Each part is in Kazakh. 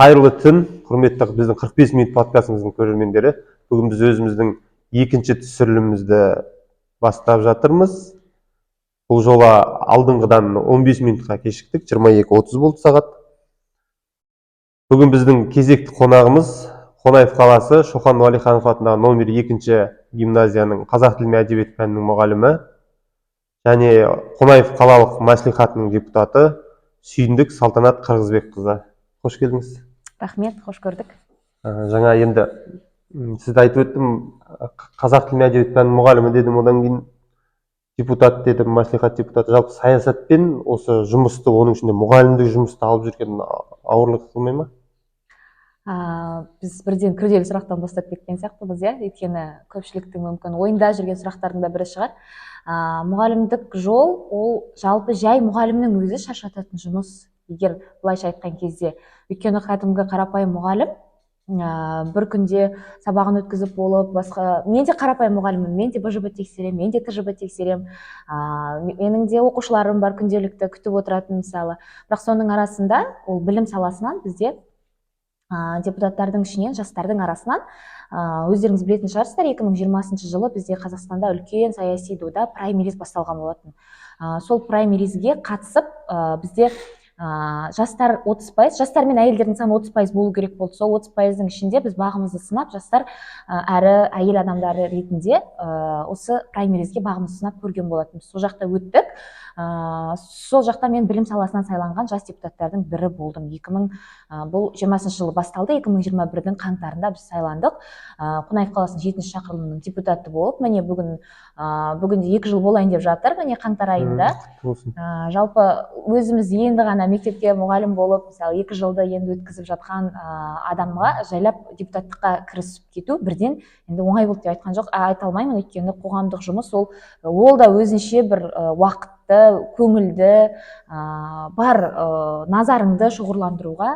Қайырлы түн, құрметті біздің 45 минут подкастымыздың көрермендері. Бүгін біз өзіміздің екінші түсірілімімізді бастап жатырмыз. Бұл жоба алдыңғыдан 15 минутқа кешіктік, 22:30 болды сағат. Бүгін біздің кезекті қонағымыз Қонаев қаласы Шоқан Уәлиханов атындағы номер 2 гимназияның қазақ тілі мен әдебиет пәнінің мұғалімі және Қонаев қалалық мәслихатының депутаты Сүйіндік Салтанат Қырғызбекқызы. Қош келдіңіз. Рахмет, қош көрдік. Жаңа енді сізді айтып өттім, қазақ тілі мен әдебиет пәнінің мұғалімі дедім, одан кейін депутат дедім, мәслихат депутаты. Жалпы саясатпен осы жұмысты, оның ішінде мұғалімдік жұмысты алып жүрген ауырлық қылмай ма? Біз бірден күрделі сұрақтан бастап кеткен сияқтымыз, өйткені көпшіліктің мүмкін ойында жүрген сұрақтардың да бірі шығар. Мұғалімдік жол, ол жалпы жай мұғалімнің өзі шаршататын жұмыс, егер былайша айтқан кезде. Өйткені кәдімгі қарапайым мұғалім бір күнде сабағын өткізіп болып, басқа мен де қарапайым мұғаліммін, мен де БЖБ тексерем, мен де ТЖБ тексерем, менің де оқушыларым бар күнделікті күтіп отыратын мысалы. Бірақ соның арасында ол білім саласынан бізде депутаттардың ішінен, жастардың арасынан өздеріңіз білетін шығарсыздар, 2020 жылы бізде Қазақстанда үлкен саяси дода праймериз басталған болатын. Сол праймеризге қатысып бізде жастар 30%, жастар мен әйелдердің саны 30% болу керек болды. Сол 30%-дің ішінде біз бағымызды сынап, жастар әрі әйел адамдары ретінде осы праймеризге бағымызды сынап көрген болатын. Сол жақта өттік. Сол жақта мен білім саласынан сайланған жас депутаттардың бірі болдым. Бұл 20 жылы басталды, 2021-дің қаңтарында біз сайландық. Қонаев қаласының 7-ші шақырылымының депутаты болып, міне бүгінде 2 жыл болайын деп жатыр, міне қаңтар айында. Жалпы өзіміз енді ғана мектепке мұғалім болып, мысалы 2 жылды енді өткізіп жатқан адамға жайлап депутаттыққа кірісіп кету бірден енді оңай болды деп айта алмаймын, өйткені қоғамдық жұмыс ол да өзінше бір уақытты, көңілді, бар назарыңды шоғырландыруға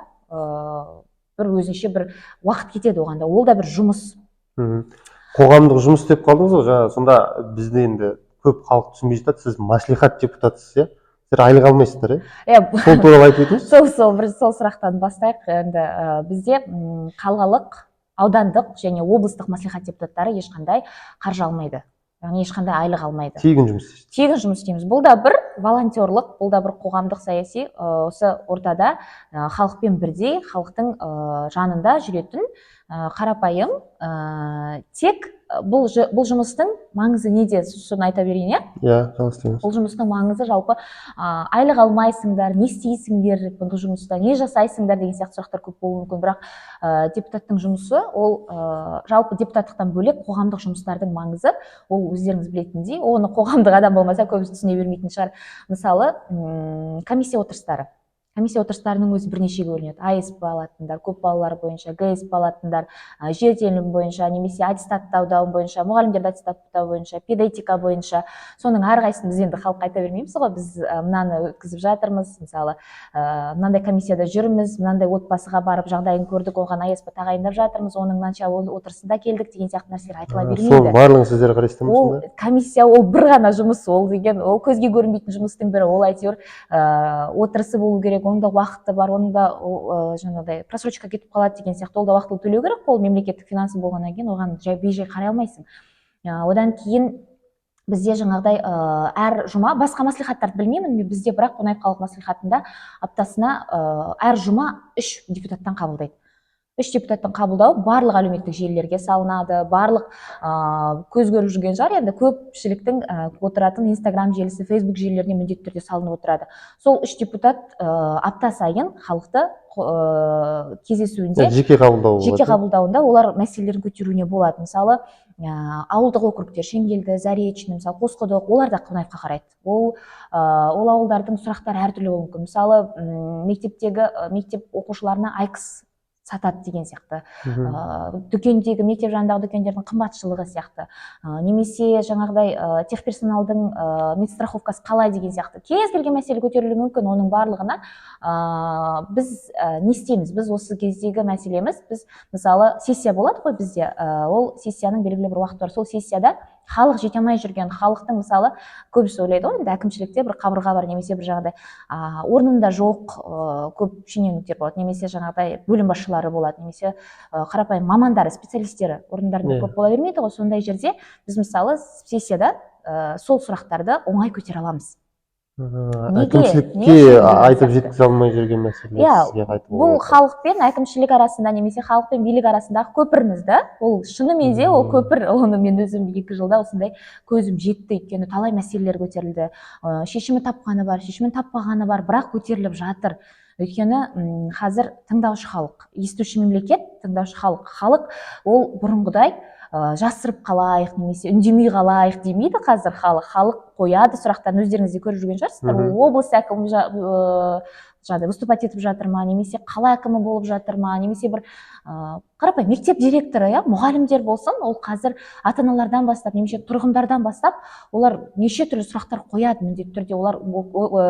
бір өзінше бір уақыт кетеді оғанда. Ол да бір жұмыс. Қоғамдық жұмыс деп қалдыңыз ғой, жаңа сонда бізде енді көп халық түсінбей жатады, сіз мәслихат депутатысыз, сіздер айлық алмайсыздар, сол туралы айтып өтіңіз. Сол сұрақтан бастайық. Енді бізде қалалық, аудандық және облыстық мәслихат депутаттары ешқандай қаржы алмайды. Яғни ешқандай айлық алмайды. Тегін жұмыс істейміз. Бұл да бір волонтерлық, бұл да бір қоғамдық саяси, осы ортада халықпен бірдей, халықтың жанында жүретін қарапайым, тек бұл жұмыстың маңызы неде? Соны айта берейін, жалғастырыңыз. Бұл жұмыстың маңызы жалпы айлық алмайсыңдар, не істейсіңдер бұл жұмыста, не жасайсыңдар деген сияқты сұрақтар көп болуы мүмкін. Бірақ депутаттың жұмысы, ол жалпы депутаттықтан бөлек қоғамдық жұмыстардың маңызы, ол өздеріңіз білетіндей, оны қоғамдық адам болмаса көбісі түсіне бермейтін шығар. Мысалы, комиссия отырыстары. Комиссия отырыстарының өзі бірнешеге бөлінеді. АСП алатындар, көп балалар бойынша, ГСП алатындар, жер телімі бойынша, немесе аттестаттау бойынша, мұғалімдерді аттестаттау бойынша, педагогика бойынша. Соның әрқайсысын біз енді халыққа айта бермейміз ғой, біз мынаны өткізіп жатырмыз, мысалы, мынандай комиссияда жүрміз, мынандай отбасыға барып жағдайын көрдік, оған АСП тағайындап жатырмыз, оның мынанша отырысында келдік деген сияқты нәрселер айтыла бермейді. Соның барлығын сіздер қарайсыздар ма? Ол комиссия, ол бір ғана жұмыс, ол деген, ол көзге көрінбейтін жұмыстың бірі, ол әйтеуір отырысы болу керек. Оның да уақыты бар, оның да жаңағыдай просрочка кетіп қалады деген сияқты, ол да уақытылы төлеу керек, ол мемлекеттік финансы болғаннан кейін оған бей-жай қарай алмайсың. Одан кейін бізде жаңағыдай әр жұма, басқа мәслихаттарды білмеймін, бізде бірақ Қонаев қалалық мәслихатында аптасына әр жұма 3 депутаттан қабылдайды. 3 депутаттың қабылдауы барлық әлеуметтік желілерге салынады, барлық көз көріп жүрген жар, енді көпшіліктің отыратын Инстаграм желісі, Фейсбук желілеріне міндетті түрде салынып отырады. Сол 3 депутат апта сайын халықты кездесуінде, жеке қабылдауында олар мәселелерін көтеруіне болады. Мысалы, ауылдық округтер, Шеңгелді, Заречный, мысалы Қосқұдық, олар да Қонаевқа қарайды. Ол ауылдардың сұрақтары әртүрлі болуы мүмкін. Мысалы, мектеп оқушыларына айкс сатады деген сияқты, дүкендегі, мектеп жанындағы дүкендердің қымбатшылығы сияқты, немесе жаңағыдай техперсоналдың медстраховкасы қалай деген сияқты кез келген мәселе көтерілуі мүмкін. Оның барлығына біз не істейміз? Біз осы кездегі мәселеміз, біз мысалы сессия болады ғой бізде, ол сессияның белгілі бір уақыты бар. Сол сессияда халық жете алмай жүрген, халықтың мысалы көбісі ойлайды ғой енді әкімшілікте бір қабырға бар немесе бір жаңағыдай орнында жоқ көп шенеуніктер болады, немесе жаңағыдай бөлім басшылары болады, немесе қарапайым мамандары, специалистері орындарында көп бола бермейді ғой. Сондай жерде біз мысалы сессияда сол сұрақтарды оңай көтере аламыз. Әкімшілікке айтып жеткізе алмай жүрген мәселелер сізге қайтып бұл халық пен әкімшілік арасында немесе халық пен билік арасындағы көпіріміз да. Ол шынымен де ол көпір, оны мен өзім 2 жылда осындай көзім жетті, өйткені талай мәселелер көтерілді. Шешімі тапқаны бар, шешімін таппағаны бар, бірақ көтеріліп жатыр. Өйткені қазір тыңдаушы халық, естуші мемлекет, тыңдаушы халық. Халық ол бұрынғыдай жасырып қалайық немесе үндемей қалайық демейді қазір халық. Халық қояды сұрақтарын, өздеріңіз де көріп жүрген шығарсыздар. Облыс әкімі жаңағыдай выступать етіп жатыр ма, немесе қала әкімі болып жатыр ма, немесе бір қарапайым мектеп директоры, мұғалімдер болсын, ол қазір ата-аналардан бастап, немесе тұрғындардан бастап, олар неше түрлі сұрақтар қояды міндетті түрде. Олар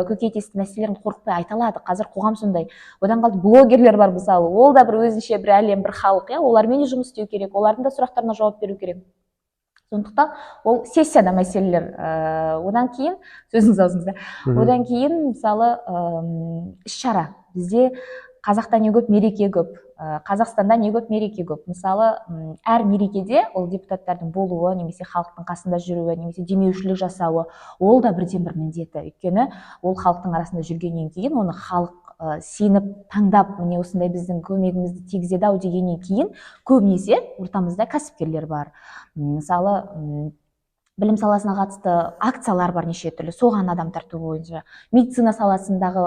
көкейтесті мәселелерін қорықпай айта алады. Қазір қоғам сондай. Одан қалды блогерлер бар мысалы, ол да бір өзінше бір әлем, бір халық, олармен де жұмыс істеу керек, олардың да сұрақтарына жауап беру керек. Сондықтан ол сессияда мәселелер. Одан кейін сөзіңіз аузыңызда. Одан кейін мысалы іс-шара. Бізде Қазақта не көп, мереке көп. Қазақстанда не көп, мереке көп. Мысалы, әр мерекеде ол депутаттардың болуы, немесе халықтың қасында жүруі, немесе демеушілік жасауы, ол да бірден бір міндеті. Өйткені ол халықтың арасында жүргеннен кейін, оны халық сеніп, таңдап, міне осындай біздің көмегімізді тигізеді ау дегеннен кейін, көбінесе ортамызда кәсіпкерлер бар. Мысалы, білім саласына қатысты акциялар бар неше түрлі, соған адам тарту бойынша. Медицина саласындағы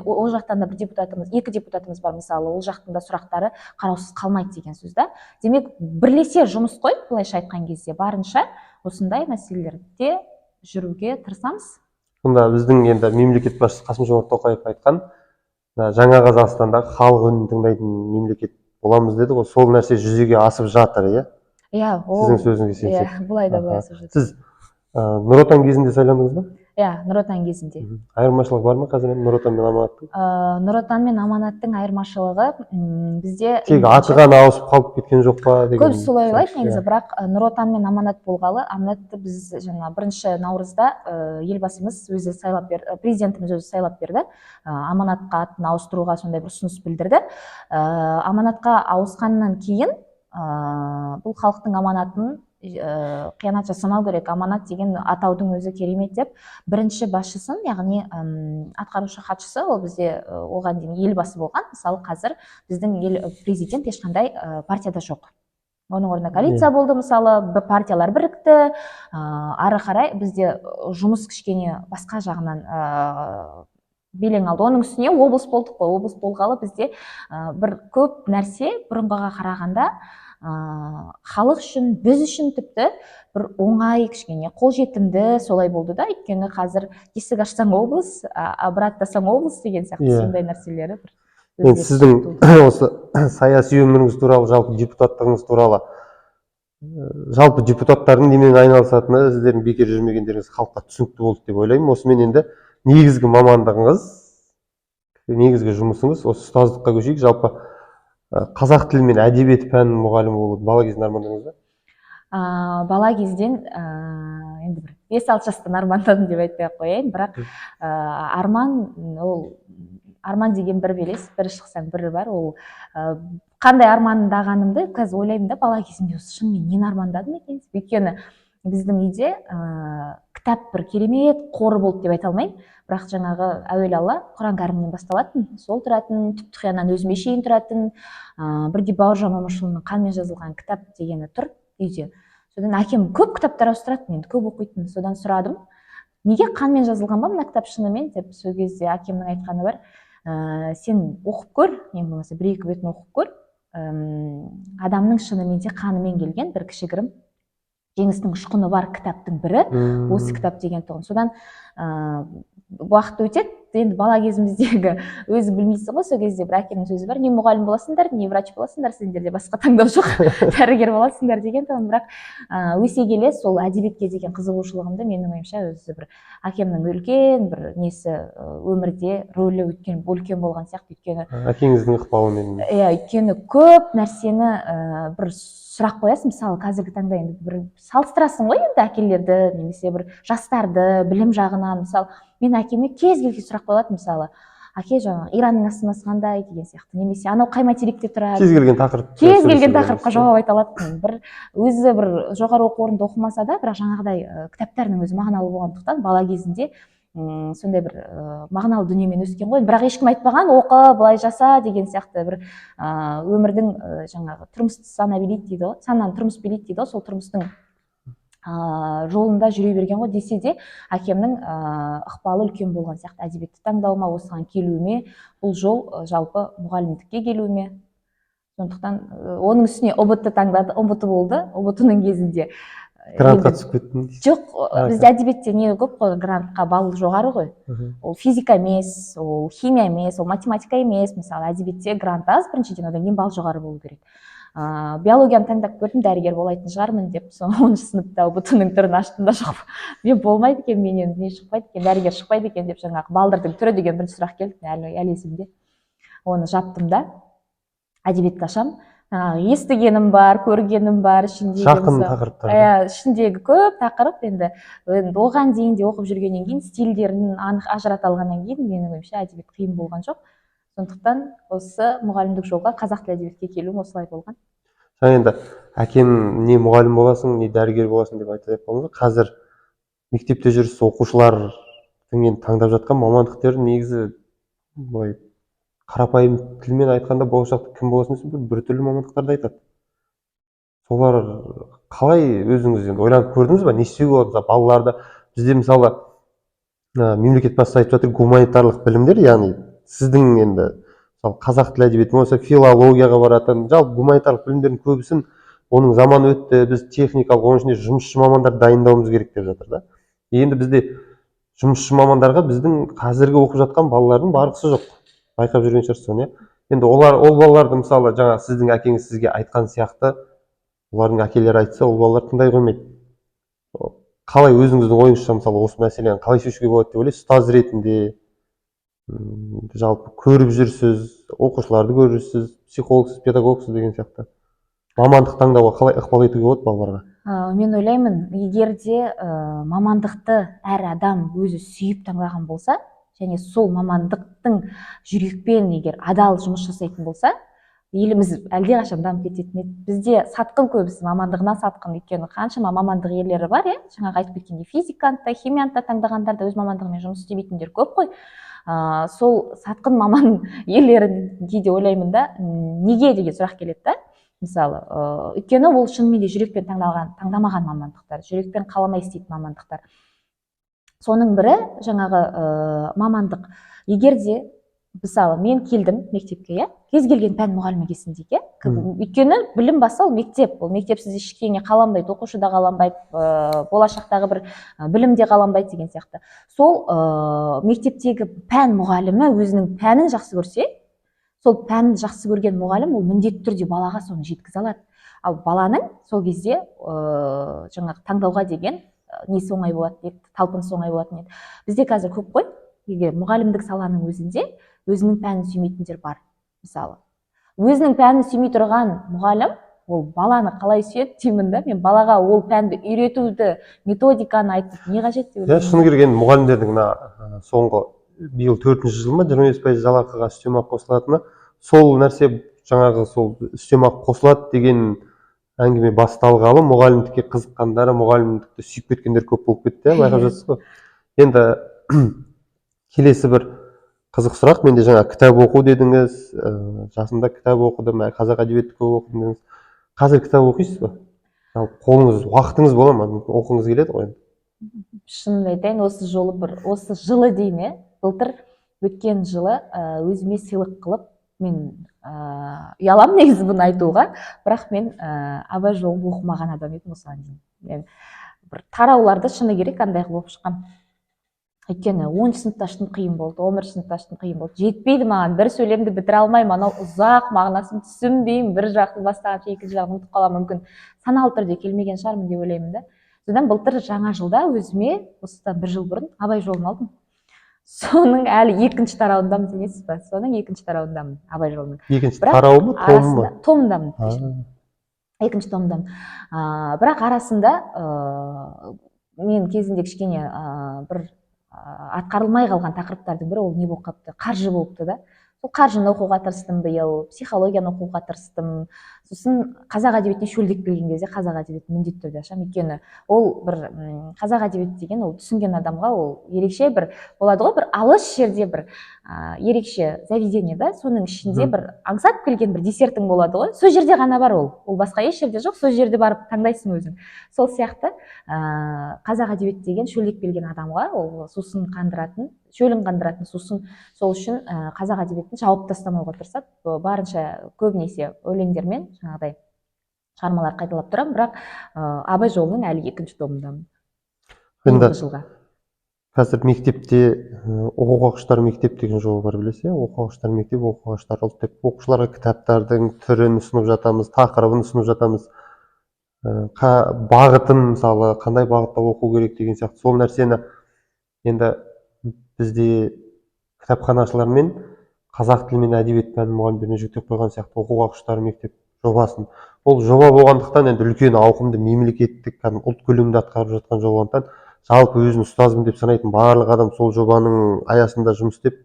ол жақтан да 2 депутатымыз бар мысалы, ол жақтың да сұрақтары қараусыз қалмайды деген сөз да. Демек, бірлесе жұмыс қой, былайша айтқан кезде барынша осындай мәселелерде жүруге тырысамыз. Сонда біздің енді мемлекет басшысы Қасым-Жомарт Тоқаев айтқан, жаңа Қазақстандағы халық үнін тыңдайтын мемлекет боламыз деді ғой, сол нәрсе жүзеге асып жатыр, сіздің сөзіңізге сенсек. Бұлай да былай асып жатыр. Сіз Нұр Отан кезінде сайландыңыз ба? Нұр Отан кезінде. Айырмашылық бар ма қазір Нұр Отан мен Аманаттың? Нұр Отан мен Аманаттың айырмашылығы бізде тек аты ғана ауысып қалып кеткен жоқ па деген. Көбісі солай ойлайды негізі, бірақ Нұр Отан мен Аманат болғалы, Аманатты біз жаңа 1 наурызда елбасымыз өзі сайлап берді, президентіміз өзі сайлап берді. Аманатқа атын ауыстыруға сондай бір ұсыныс білдірді. Аманатқа ауысқаннан кейін бұл халықтың аманатын қиянат жасамау керек. Аманат деген атаудың өзі керемет деп, бірінші басшысын, яғни атқарушы хатшысы, ол бізде оған дейін елбасы болған. Мысалы, қазір біздің президент ешқандай партияда жоқ. Оның орнына коалиция болды, мысалы, партиялар бірікті. Ары қарай бізде жұмыс кішкене басқа жағынан белең алды. Оның үстіне облыс болдық қой. Облыс болғалы бізде бір көп нәрсе бұрынғыға қарағанда халық үшін, біз үшін тіпті бір оңай, кішкене қолжетімді солай болды да. Өйткені қазір есік ашсаң облыс, аттасаң облыс деген сияқты сондай нәрселері бір. Енді сіздің осы саяси өміріңіз туралы, жалпы депутаттығыңыз туралы, жалпы депутаттардың немен айналысатыны, сіздердің бекер жүрмегендеріңіз халыққа түсінікті болды деп ойлаймын. Осымен енді негізгі мамандығыңыз, негізгі жұмысыңыз, осы ұстаздыққа көшейік. Жалпы қазақ тілі мен әдебиет пәнінің мұғалімі болуды бала кезден армандадыңыз ба? Бала кезден енді бір 5-6 жастан армандадым деп айтпай-ақ қояйын, бірақ арман деген бір белес, бірі шықсаң бірі бар. Ол қандай армандағанымды қазір ойлаймын да, бала кезімде осы шынымен нені армандадым екен? Өйткені біздің үйде кітап бір керемет қоры болды деп айта алмаймын, бірақ жаңағы әуелі алла Құран кәрімнен басталатын, сол тұратын, түп-тұқияннан өзіме шейін тұратын, бірге Бауыржан Момышұлының қанмен жазылған кітап дегені тұр үйде. Содан әкем көп кітаптар ауыстыратын, енді көп оқитын. Содан сұрадым, неге қанмен жазылған ба мына кітап шынымен деп. Сол кезде әкемнің айтқаны бар, сен оқып көр, ең болмаса 1-2 бетін оқып көр, адамның шынымен де қанымен келген бір кішігірім жеңістің ұшқыны бар кітаптың бірі осы кітап деген тұғын. Содан уақыт өтеді, енді бала кезіміздегі өзің білмейсің ғой, сол кезде бір әкемнің сөзі бар, не мұғалім боласыңдар, не врач боласыңдар, сендерде басқа таңдау жоқ, дәрігер боласыңдар деген. бірақ өсе келе сол әдебиетке деген қызығушылығымды менің ойымша өзі бір әкемнің үлкен бір несі өмірде рөлі үлкен болған сияқты. Өйткені әкеңіздің ықпалымен. иә, өйткені көп нәрсені бір сұрақ қоясың, мысалы қазіргі таңда енді бір салыстырасың ғой енді әкелерді немесе бір жастарды білім жағынан. Мысалы мен әкеме кез келген сұрақ қоятын, мысалы әке жаңағы Иранның астанасы қандай деген сияқты, немесе анау қай материкте тұрады, кез келген тақырыпқа жауап айта алатын. бір өзі бір жоғары оқу орнында оқымаса да, бірақ жаңағыдай кітаптарының өзі мағыналы болғандықтан бала кезінде сондай бір мағыналы дүниемен өскен ғой. Бірақ ешкім айтпаған, оқы, былай жаса деген сияқты бір өмірдің жаңағы тұрмыс сана билейді дейді ғой, сананы тұрмыс билейді дейді ғой, сол тұрмыстың жолында жүре берген ғой. Десе де әкемнің ықпалы үлкен болған сияқты әдебиетті таңдауыма, осыған келуіме, бұл жол жалпы мұғалімдікке келуіме. Сондықтан оның үстіне ұбт таңдады, ұбт болды, ұбт-ның кезінде грантқа түсіп кеттің? Жоқ, бізде әдебиетте не көп қой, грантқа балл жоғары ғой. Ол физика емес, ол химия емес, ол математика емес. Мысалы әдебиетте грант аз, біріншіден, одан кейін балл жоғары болу керек. Биологияны таңдап көрдім, дәрігер болайтын шығармын деп, сол 10 сыныпта ұбт-ның түрін аштым да жоқ. Мен болмайды екен, менен не шықпайды екен, дәрігер шықпайды екен деп, жаңағы балдардың түрі деген бірінші сұрақ келді, әлі есімде. Оны жаптым да әдебиетті ашам. Естігенім бар, көргенім бар, жақын тақырыптар. Ішіндегі көп тақырып. Енді оған дейін де оқып жүргеннен кейін стильдерін анық ажырата алғаннан кейін менің ойымша әдебиет қиын болған жоқ. Сондықтан осы мұғалімдік жолға, қазақ тілі әдебиетке келуім осылай болған. Жаңа енді әкем не мұғалім боласың, не дәрігер боласың деп айтып қалдыңыз. Қазір мектепте жүрсіз, оқушылардың енді таңдап жатқан мамандықтары негізі былай қарапайым тілмен айтқанда болашақта кім боласың десе біртүрлі мамандықтарды айтады. Солар қалай өзіңіз енді ойланып көрдіңіз ба? Не істеуге болады? Балаларды бізде мысалы мемлекет басшысы айтып жатыр, гуманитарлық білімдер, яғни сіздің енді мысалы қазақ тілі әдебиеті болса филологияға баратын, жалпы гуманитарлық білімдердің көбісін оның заманы өтті, біз техникалық, оның ішінде жұмысшы мамандар дайындауымыз керек деп жатыр да. Енді бізде жұмысшы мамандарға біздің қазіргі оқып жатқан балалардың барғысы жоқ. Байқап жүрген шығарсыз оны, иә. Енді ол балаларды мысалы жаңа сіздің әкеңіз сізге айтқан сияқты, олардың әкелері айтса, ол балалар тыңдай қоймайды. Қалай өзіңіздің ойыңызша мысалы осы мәселені қалай шешуге болады деп ойлайсыз? Ұстаз ретінде жалпы көріп жүрсіз, оқушыларды көресіз, психологсыз, педагогсыз деген сияқты. Мамандық таңдауға қалай ықпал етуге болады балаларға? Мен ойлаймын, егер де мамандықты әр адам өзі сүйіп таңдаған болса, және сол мамандықтың жүрекпен егер адал жұмыс жасайтын болса, еліміз әлдеқашан дамып кететін еді. Бізде сатқын көбісі, мамандығына сатқын. Өйткені қаншама мамандық иелері бар, иә. Жаңағы айтып кеткендей, физиканты, химиянты таңдағандар да өз мамандығымен жұмыс істемейтіндер көп қой. Сол сатқын маман иелерін кейде ойлаймын да, неге деген сұрақ келеді да. Мысалы, өйткені ол шынымен де жүрекпен таңдамаған мамандықтар, жүрекпен қаламай істейтін мамандықтар. Соның бірі жаңағы мамандық. Егер де мысалы мен келдім мектепке, иә, кез келген пән мұғалімі келсін дейік, өйткені білім басы ол мектеп. Ол мектепсіз ештеңе қаланбайды, оқушы да қаланбайды, болашақтағы бір білім де қаланбайды деген сияқты. Сол мектептегі пән мұғалімі өзінің пәнін жақсы көрсе, сол пәнін жақсы көрген мұғалім ол міндетті түрде балаға соны жеткізе алады. Ал баланың сол кезде жаңағы таңдауға деген несі оңай болатын еді, талпынысы оңай болатын еді. Бізде қазір көп қой, егер мұғалімдік саланың өзінде өзінің пәнін сүймейтіндер бар. Мысалы, өзінің пәнін сүймей тұрған мұғалім, ол баланы қалай сүйеді деймін да, мен балаға ол пәнді үйретуді, методиканы айтып, не қажет деп ойлаймын. Шыны керек, енді мұғалімдердің мына соңғы биыл 4-ші жыл ма 25% жалақыға үстемақы қосылатыны, сол нәрсе жаңағы сол үстемақы қосылады деген әңгіме басталғалы мұғалімдікке қызыққандары, мұғалімдікті сүйіп кеткендер көп болып кетті, байқап жатсыз ғой. Енді келесі бір қызық сұрақ, менде жаңа кітап оқу дедіңіз, жасында кітап оқыдым, қазақ әдебиеті көп оқыдым дедіңіз. Қазір кітап оқисыз ба? Қолыңыз, уақытыңыз бола ма? Оқыңыз келеді ғой. Шынымды айтайын, осы жылы дейін, былтыр өткен жылы өзіме сыйлық қылып, мен ұялам негізі бұны айтуға, бірақ мен абай жолын оқымаған адам едім осыған дейін. Мен бір тарауларды шыны керек андай қылып оқып шыққам. өйткені 10 сыныпта шын қиын болды, 11 сыныпта шын қиын болды. Жетпейді маған, бір сөйлемді бітіре алмаймын, анау ұзақ мағынасын түсінбеймін, бір жақты бастағанша екінші жағын ұмытып қаламын, мүмкін саналы түрде келмеген шығармын деп ойлаймын да. Содан былтыр жаңа жылда өзіме осыдан 1 жыл бұрын Абай жолын алдым. Соның әлі екінші тарауындамын, сенесіз ба? Соның екінші тарауындамын Абай жолының. Екінші тарауы ма, томы ма? Томдамын. Екінші томдамын. Бірақ арасында мен кезінде кішкене бір атқарылмай қалған тақырыптардың бірі ол не болып қалыпты, қаржы болыпты да. Сол қаржыны оқуға тырыстым биыл, психологияны оқуға тырыстым. Сосын қазақ әдебиетіне шөлдеп келген кезде қазақ әдебиетін міндетті түрде ашамын, өйткені ол бір қазақ әдебиеті деген ол түсінген адамға ол ерекше бір болады ғой, бір алыс жерде бір ерекше заведение да, соның ішінде бір аңсап келген бір десертің болады ғой, сол жерде ғана бар ол басқа еш жерде жоқ, сол жерде барып таңдайсың өзің. Сол сияқты қазақ әдебиеті деген шөлдеп келген адамға ол сусын қандыратын, шөлін қандыратын сусын, сол үшін қазақ әдебиетін жауып тастамауға тырысады, барынша көбінесе өлеңдермен жаңағыдай шығармалар қайталап тұрамын, бірақ Абай жолының әлі екінші томындамын. Енді жылға. қазір мектепте оқуғағыштар мектеп деген жол бар, білесіз, оқуғағыштар мектеп, оқуғағыштар ұлт деп оқушыларға кітаптардың түрін ұсынып жатамыз, тақырыбын ұсынып жатамыз, бағытын, мысалы қандай бағытта оқу керек деген сияқты. Сол нәрсені енді бізде кітапханашылар мен қазақ тілі мен әдебиет пәні мұғалімдеріне жүктеп қойған сияқты оқуғағыштар мектеп жобасын. Ол жоба болғандықтан енді үлкен ауқымды мемлекеттік ұлт көлемінде атқарып жатқан жоба болғандықтан жалпы өзін ұстазбын деп санайтын барлық адам сол жобаның аясында жұмыс істеп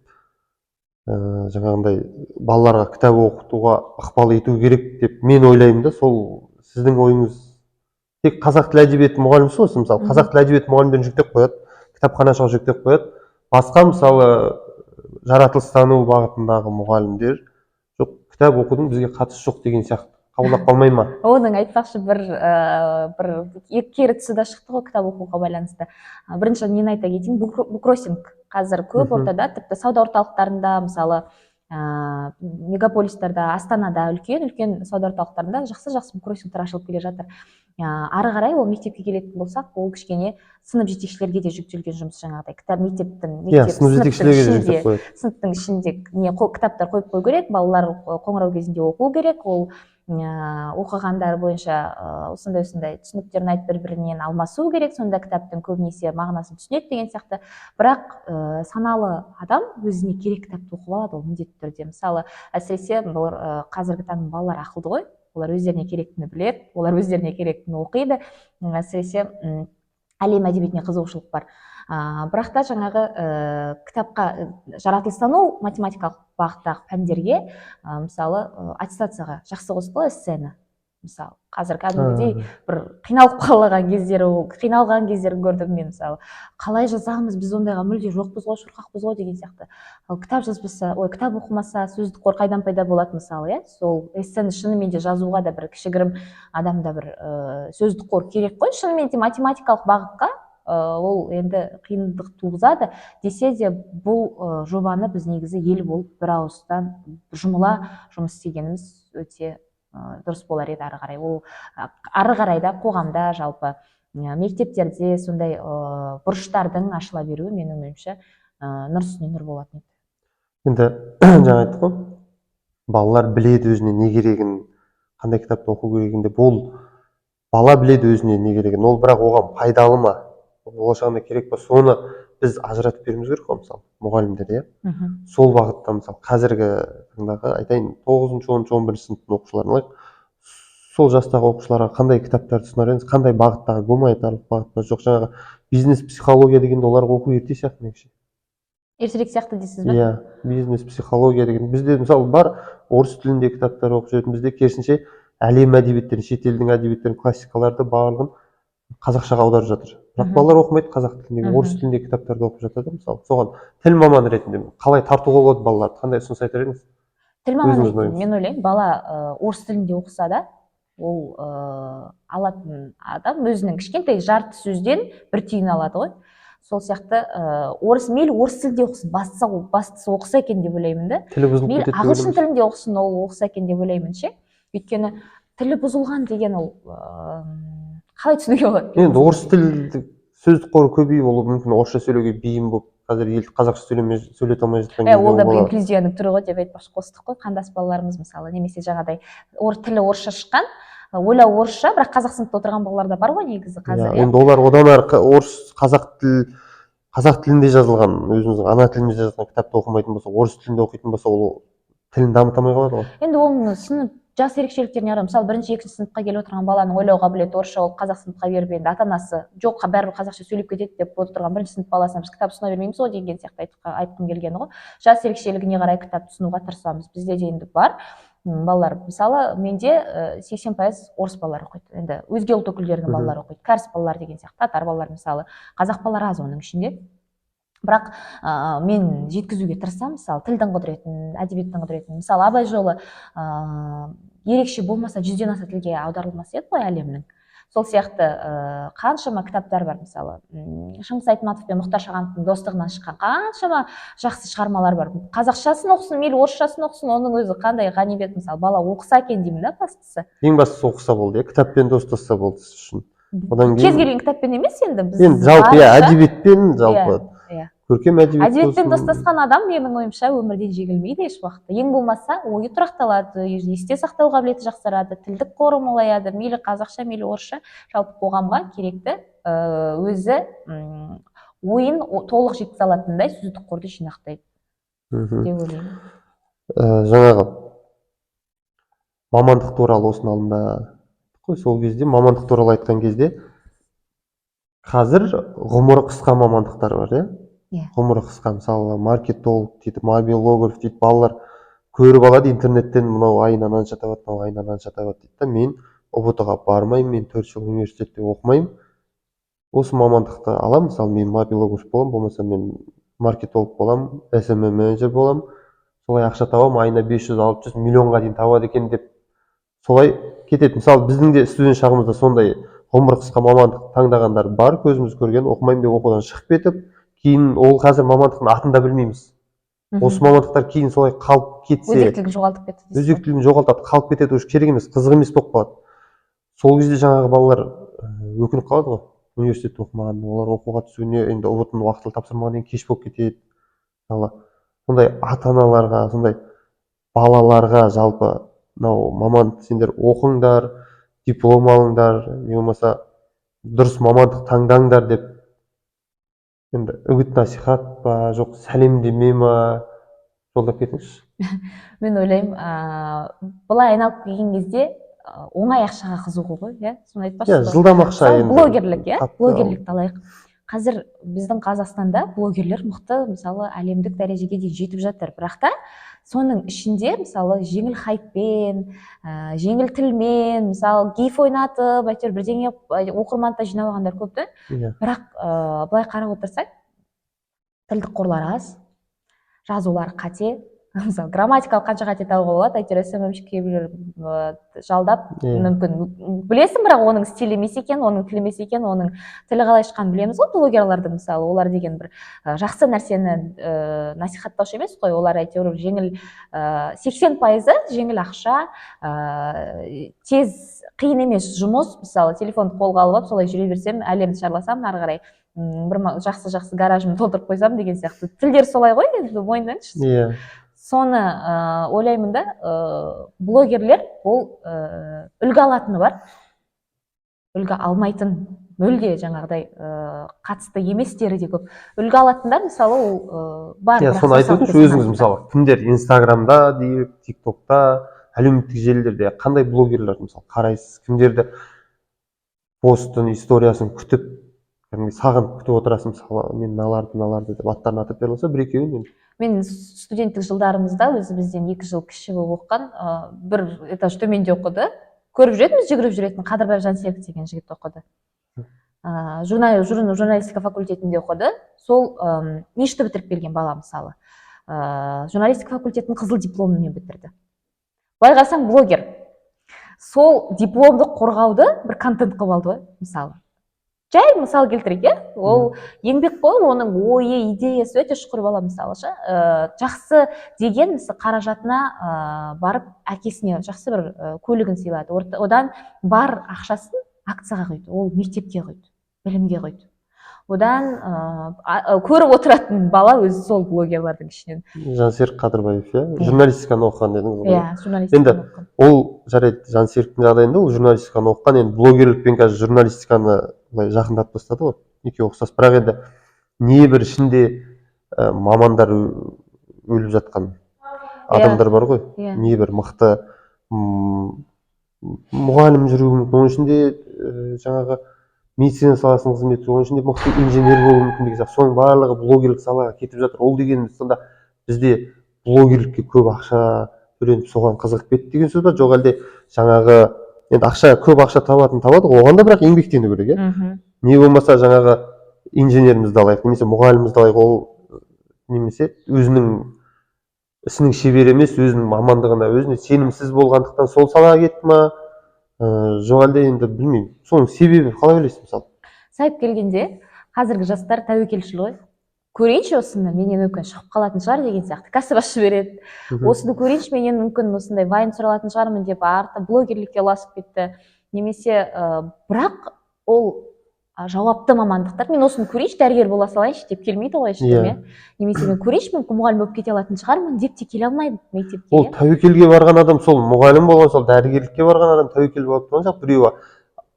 жаңағындай балаларға кітап оқытуға ықпал ету керек деп мен ойлаймын да. Сол сіздің ойыңыз? Тек қазақ тілі әдебиеті мұғалімісіз ғой, мысалы қазақ тілі әдебиеті мұғалімдерін жүктеп қояды, кітапханашыға жүктеп қояды, басқа мысалы жаратылыстану бағытындағы мұғалімдер жоқ, кітап оқудың бізге қатысы жоқ деген сияқты қабылдап қалмай ма? Оның айтпақшы бір кері тұсы да шықты ғой кітап оқуға байланысты. Бірінші нені айта кетейін, буккроссинг қазір көп ортада, тіпті сауда орталықтарында, мысалы мегаполистерде, Астанада үлкен сауда орталықтарында жақсы буккроссингтер ашылып келе жатыр. Ары қарай ол мектепке келетін болсақ, ол кішкене сынып жетекшілерге де жүктелген жұмыс, жаңағыдай кітап сыныптың ішінде кітаптар қойып қою керек, балалар қоңырау кезінде оқу керек, ол оқығандар бойынша осындай түсініктерін айтып бір-бірінен алмасу керек, сонда кітаптың көбінесе мағынасын түсінеді деген сияқты. Бірақ саналы адам өзіне керек кітапты оқып алады, ол міндетті түрде. Мысалы, әсіресе қазіргі таңның балалары ақылды ғой, олар өздеріне керектіні біледі, олар өздеріне керектіні оқиды, әсіресе әлем әдебиетіне қызығушылық бар. Бірақ та жаңағы кітапқа жаратылыстану математикалық бағыттағы пәндерге мысалы аттестацияға жақсы қосылды эссені. Мысалы қазір кәдімгідей бір қиналып қалған кездерін көрдім мен. Мысалы қалай жазамыз, біз ондайға мүлде жоқпыз ғой, шұрқақпыз ғой деген сияқты. Ал кітап оқымаса сөздік қор қайдан пайда болады, мысалы, сол эссені шынымен де жазуға да бір кішігірім адамда бір сөздік қор керек қой, шынымен де математикалық бағытқа ол енді қиындық туғызады десе де, бұл жобаны біз негізі ел болып бір ауыздан жұмыла жұмыс істегеніміз өте дұрыс болар еді ары қарай. Ол ары қарай да қоғамда, жалпы мектептерде сондай бұрыштардың ашыла беруі менің ойымша нұр үстіне нұр болатын еді. Енді жаңа айттық қой, балалар біледі өзіне не керегін, қандай кітапты оқу керегін деп. Ол бала біледі өзіне не керегін, ол бірақ оған пайдалы ма, болашағында керек па, соны біз ажыратып беруіміз керек қой, мысалы мұғалімдер, сол бағытта. Мысалы қазіргі таңдағы айтайын, 9-10, 11 сыныптың оқушыларын алайық, сол жастағы оқушыларға қандай кітаптарды ұсынар едіңіз, қандай бағыттағы, гуманитарлық бағытта, жоқ жаңағы бизнес психология дегенде оларға оқу ерте сияқты меніңше. Ертерек сияқты дейсіз бе? Иә, бизнес психология деген бізде мысалы бар, орыс тілінде кітаптар оқып жүретін, бізде керісінше әлем әдебиеттерін, шетелдің әдебиеттерін, классикаларды барлығын қазақшаға аударып жатыр. Бірақ балалар оқымайды қазақ тіліндегі, орыс тіліндегі кітаптарды оқып жатады. Мысалы соған тіл маманы ретінде қалай тартуға болады балаларды, қандай ұсыныс айтар едіңіз? Тіл маманы ретінде мен ойлаймын, бала орыс тілінде оқыса да, ол алатын адам өзінің кішкентай жарты сөзден бір түйін алады ғой. Сол сияқты мейлі орыс тілінде оқысын, бастысы оқыса екен деп ойлаймын да. Мейлі ағылшын тілінде оқысын, ол оқыса екен деп ойлаймын ше. Өйткені тілі бұзылған деген ол қалай түсінуге болады? Енді орыс тілді сөздік қоры көбейіп, ол мүмкін орысша сөйлеуге бейім болып қазір ел қазақша сөйлете алмай жатқан ол да кезде бір олар инклюзияның түрі ғой деп айтпақшы, қостық қой. Қандас балаларымыз мысалы, немесе жаңағыдай тілі орысша шыққан, ойлау орысша, бірақ қазақ сыныпта отырған балалар да бар ғой негізі қазір, енді олар одан әрі орыс қазақ тілінде жазылған, өзіміздің ана тілімізде жазылған кітапты оқымайтын болса, орыс тілінде оқитын болса, ол тілін дамыта алмай қалады ғой. енді оның сынып жас ерекшеліктеріне қарай, мысалы бірінші екінші сыныпқа келіп отырған баланың ойлау қабілеті орысша болып қазақ сыныпқа беріп, енді ата анасы жоқ бәрібір қазақша сөйлеп кетеді деп отырған бірінші сынып баласына біз кітап ұсына бермейміз ғой деген сияқты айтқым келгені ғой. Жас ерекшелігіне қарай кітап ұсынуға тырысамыз. Бізде де енді бар балалар, мысалы менде 80% орыс балалар оқиды, енді өзге ұлт өкілдерінің балалары оқиды, кәріс балалар деген сияқты, татар балалар мысалы, қазақ балалары аз оның ішінде. Бірақ мен жеткізуге тырысамын, мысалы тілдің құдіретін, әдебиеттің құдіретін. Мысалы Абай жолы ерекше болмаса 100-ден аса тілге аударылмас еді ғой әлемнің. Сол сияқты қаншама кітаптар бар, мысалы Шыңғыс Айтматов пен Мұхтар Шахановтың достығынан шыққан қаншама жақсы шығармалар бар. Қазақшасын оқысын, мейлі орысшасын оқысын, оның өзі қандай ғанибет. Мысалы бала оқыса екен деймін да, бастысы. Ең бастысы оқыса болды, кітаппен достасса болды сіз үшін. Одан кез келген кітаппен емес, енді біз жалпы әдебиетпен, жалпы көркем әдебиетпен достасқан адам менің ойымша өмірден жеңілмейді еш уақытта. Ең болмаса ойы тұрақталады, есте сақтау қабілеті жақсарады, тілдік қоры молаяды, мейлі қазақша мейлі орысша. Жалпы қоғамға керекті өзі ойын толық жеткізе алатындай сөздік қорды жинақтайды деп ойлаймын. Жаңағы мамандық туралы осының алдында қой, сол кезде мамандық туралы айтқан кезде қазір ғұмыры қысқа мамандықтар бар, ғұмыры қысқа, мысалы маркетолог дейді, мобилограф дейді, балалар көріп алады интернеттен, мынау айына мынанша табады, мынау айына мынанша табады дейді да, мен ұбт-ға бармаймын, мен 4 жыл университетте оқымаймын, осы мамандықты аламын, мысалы мен мобилограф боламын, болмаса мен маркетолог боламын, SMM менеджер боламын, солай ақша табамын, айына 500-600 миллионға дейін табады екен деп солай кетеді. Мысалы біздің де студент шағымызда сондай ғұмыры қысқа мамандық таңдағандар бар, көзіміз көрген, оқымаймын деп оқудан шығып кетіп, кейін ол қазір мамандықтың атын да білмейміз. Осы мамандықтар кейін солай қалып кетсе, өзектілігін жоғалтып кетті. Өзектілігін жоғалтады, қалып кетеді, уже керек емес, қызық емес болып қалады. Сол кезде жаңағы балалар өкініп қалады ғой, университетте оқымаған, олар оқуға түсуіне енді ұбт-ын уақытылы тапсырмағаннан кейін кеш болып кетеді. Сондай ата-аналарға, сондай балаларға жалпы мынау мамандық сендер оқыңдар, диплом алыңдар, не болмаса дұрыс мамандық таңдаңдар деп енді үгіт насихат па, жоқ сәлемдеме ма, жолдап кетіңізші. Мен ойлаймын, былай айналып келген кезде оңай ақшаға қызығу ғой, соны айтпақшы. Жылдам ақша енді. Блогерлік, блогерлікті алайық. Қазір біздің Қазақстанда блогерлер мықты, мысалы әлемдік дәрежеге дейін жетіп жатыр, бірақ та соның ішінде мысалы жеңіл хайппен, жеңіл тілмен, мысалы гиф ойнатып, әйтеуір бірдеңе оқырманды жинап алғандар көп та. Бірақ былай қарап отырсақ, тілдік қорлары аз, жазулары қате, мысалы грамматикалық қанша қате табуға болады, әйтеуір SMM-ші кейбіреулер жалдап, мүмкін білесің, бірақ оның стилі емес екен, оның тілі емес екен, оның тілі қалай шыққанын білеміз ғой, блогерларды мысалы, олар деген бір жақсы нәрсені насихаттаушы емес қой, олар әйтеуір жеңіл, 80% жеңіл ақша, тез, қиын емес жұмыс, мысалы телефонды қолға алып, солай жүре берсем, әлемді шарласам, ары қарай бір жақсы гаражымды толтырып қойсам деген сияқты. Тілдер солай ғой, енді мойындаңызшы. Соны ойлаймын да, блогерлер ол үлгі алатыны бар, үлгі алмайтын, мүлде жаңағыдай қатысты еместері де көп. Үлгі алатындар мысалы ол бар. Соны айтып отыршы, өзіңіз мысалы кімдер Инстаграмда дейік, ТикТокта, әлеуметтік желілерде қандай блогерлер мысалы қарайсыз, кімдерді постын, историясын күтіп, сағынып күтіп отырасың, мысалы мен мыналарды деп аттарын атап бере алса, бір-екеуін. Мен студенттік жылдарымызда өзі бізден 2 жыл кіші болып оқыған, бір этаж төменде оқыды. Көріп жүретінбіз, жүгіріп жүретін Қадырбаев Жансерік деген жігіт оқыды. Журналистика факультетінде оқыды. Сол ништі бітіріп келген бала мысалы. Журналистика факультетін қызыл дипломымен бітірді. Былай қарасаң блогер. Сол дипломды қорғауды бір контент қылып алды ғой, мысалы. Жай мысал келтірейік, ол еңбек қой, оның ойы, идеясы өте шұқыр бала мысалы. Жақсы деген қаражатына барып әкесіне жақсы бір көлігін сыйлады. Одан бар ақшасын акцияға құйды, ол мектепке құйды, білімге құйды. одан көріп отыратын бала өзі сол блогерлардың ішінен. Жансерік Қадырбаев, иә, журналистиканы оқыған дедіңіз ғой. Иә, журналистиканы Енді оқыған. ол жарайды, Жансеріктің жағдайында ол журналистиканы оқыған, енді блогерлікпен қазір журналистиканы былай жақындатып тастады ғой, екеуі ұқсас. Бірақ енді небір ішінде мамандар өліп жатқан адамдар бар ғой, небір мықты мұғалім жүруі мүмкін, оның ішінде жаңағы медицина саласының қызметі, оның ішінде мықты инженер болуы мүмкін деген сияқты. Соның барлығы блогерлік салаға кетіп жатыр. Ол дегеніміз сонда бізде блогерлікке көп ақша төленіп соған қызығып кетті деген сөз ба, жоқ әлде жаңағы енді көп ақша табады ғой, оған да бірақ еңбектену керек, иә. Не болмаса жаңағы инженерімізді алайық, немесе мұғалімімізді алайық, ол немесе өзінің ісінің шебері емес, өзінің мамандығына өзіне сенімсіз болғандықтан сол салаға кетті ма, жоқ әлде енді білмеймін, соның себебі қалай ойлайсыз? Мысалы сайып келгенде қазіргі жастар тәуекелшіл ғой, көрейінші осыны, менен мүмкін шығып қалатын шығар деген сияқты кәсіп ашып береді. Осыны көрейінші, менен мүмкін осындай вайн түсіре алатын шығармын деп арты блогерлікке ұласып кетті. Немесе бірақ ол жауапты мамандықтар, мен осыны көрейінші, дәрігер бола салайыншы деп келмейді ғой ешкім. Немесе мен көрейінші, мүмкін мұғалім болып кете алатын шығармын деп те келе алмайды мектепке. Ол тәуекелге барған адам, сол мұғалім болған, сол дәрігерлікке барған адам тәуекел болып тұрған жоқ. Біреуі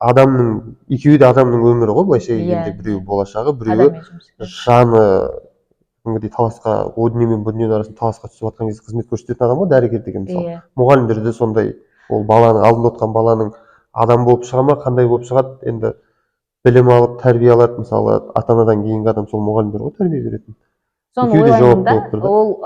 адамның, екеуі де адамның өмірі ғой, былайша келгенде, біреуі болашағы, біреуі жаны кәдімгідей таласқа, о дүние мен бұл дүниенің арасында таласқа түсіп жатқан кезде қызмет көрсететін адам ғой, дәрігер деген мысалы. Мұғалімдер де сондай, ол баланың, алдында отқан баланың адам болып шыға ма, қандай болып шығады, енді білім алып, тәрбие алады, мысалы, ата-анадан кейінгі адам сол мұғалімдер ғой тәрбие беретін. Соны ойлаймын да, ол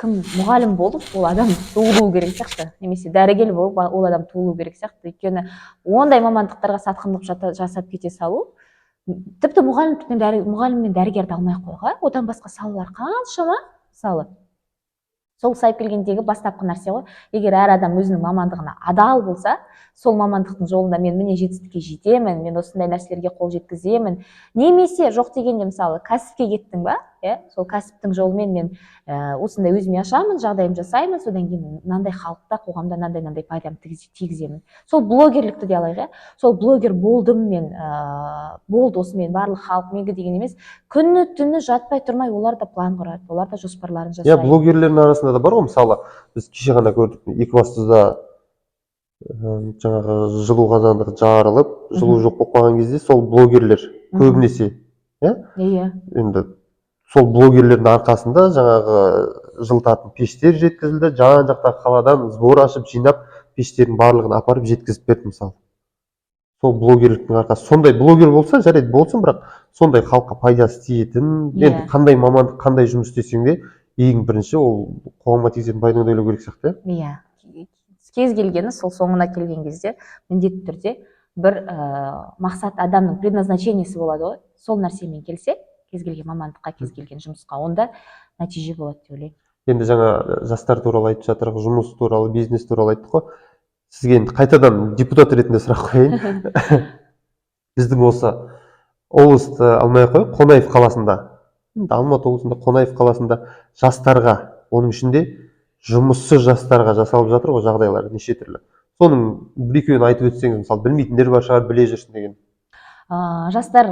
кім мұғалім болып, ол адам туылу керек сияқты, немесе дәрігер болып, ол адам туылу керек сияқты. Өйткені ондай мамандықтарға сатқындық жасап кете салу, тіпті мұғалім мен дәрігерді алмай қойға, одан басқа салалар қаншама, мысалы. Сол сайып келгендегі бастапқы нәрсе ғой. Егер әр адам өзінің мамандығына адал болса, сол мамандықтың жолында мен міне жетістікке жетемін, мен осындай нәрселерге қол жеткіземін. Немесе жоқ дегенде мысалы кәсіпке кеттің ба, сол кәсіптің жолымен мен осындай өзіме ашамын, жағдайым жасаймын, содан кейін мынандай халықта, қоғамда мынандай пайдам тигіземін. Сол блогерлікті де алайық, сол блогер болдым мен, болды осымен барлық халық менікі деген емес, күні түні жатпай тұрмай олар да план құрады, олар да жоспарларын жасайды. Блогерлердің арасында да бар ғой, мысалы біз кеше ғана көрдік, Екібастұзда жаңағы жылу қазандығы жарылып, жылу жоқ болып қалған кезде сол блогерлер көбінесе, енді сол блогерлердің арқасында жаңағы жылытатын пештер жеткізілді, жан-жақтағы қаладан сбор ашып жинап пештердің барлығын апарып жеткізіп берді мысалы. Сол блогерліктің арқасы. Сондай блогер болса жарайды болсын, бірақ сондай халыққа пайдасы тиетін, енді қандай мамандық, қандай жұмыс істесең де ең бірінші ол қоғамға тигізетін пайданы ойлау керек сияқты. Иә, кез келгені сол соңына келген кезде міндетті түрде бір мақсат, адамның предназначениесі болады ғой. Сол нәрсемен келсе, кез келген мамандыққа, кез келген жұмысқа, онда нәтиже болады деп ойлаймын. Енді жаңа жастар туралы айтып жатырық, жұмыс туралы, бизнес туралы айттық қой. Сізге енді қайтадан депутат ретінде сұрақ қояйын. Біздің осы облысты алмай ақ қойып, Қонаев қаласында, Алматы облысында Қонаев қаласында жастарға, оның ішінде жұмыссыз жастарға жасалып жатыр ғой жағдайлар неше түрлі. Соның бір-екеуін айтып өтсеңіз, мысалы білмейтіндер бар шығар, біле жүрсін деген. Жастар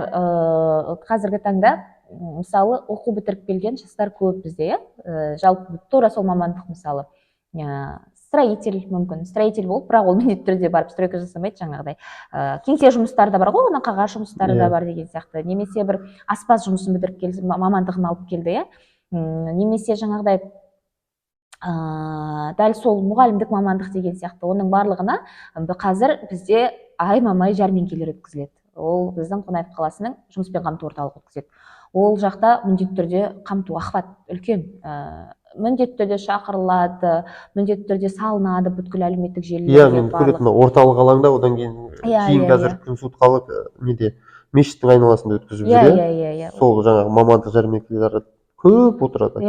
қазіргі таңда мысалы оқу бітіріп келген жастар көп бізде, жалпы тура сол мамандық, мысалы строитель мүмкін, строитель болып, бірақ ол міндетті түрде барып стройка жасамайды, жаңағыдай кеңсе жұмыстары да бар ғой, оның қағаз жұмыстары да бар деген сияқты. Немесе бір аспаз жұмысын бітіріп келді, мамандығын алып келді, немесе жаңағыдай дәл сол мұғалімдік мамандық деген сияқты. Оның барлығына қазір бізде аймамай жәрмеңкелер өткізіледі. Ол біздің Қонаев қаласының жұмыспен қамту орталығы өткізеді. Ол жақта міндетті түрде қамту охват үлкен, міндетті түрде шақырылады, міндетті түрде салынады бүткіл әлеуметтік желілерге. Мен көретін орталық алаңда, одан кейін қазір Күнсуытқалық неде мешіттің айналасында өткізіп жүр. Сол жаңағы мамандық жәрмеңкелері көп отырады.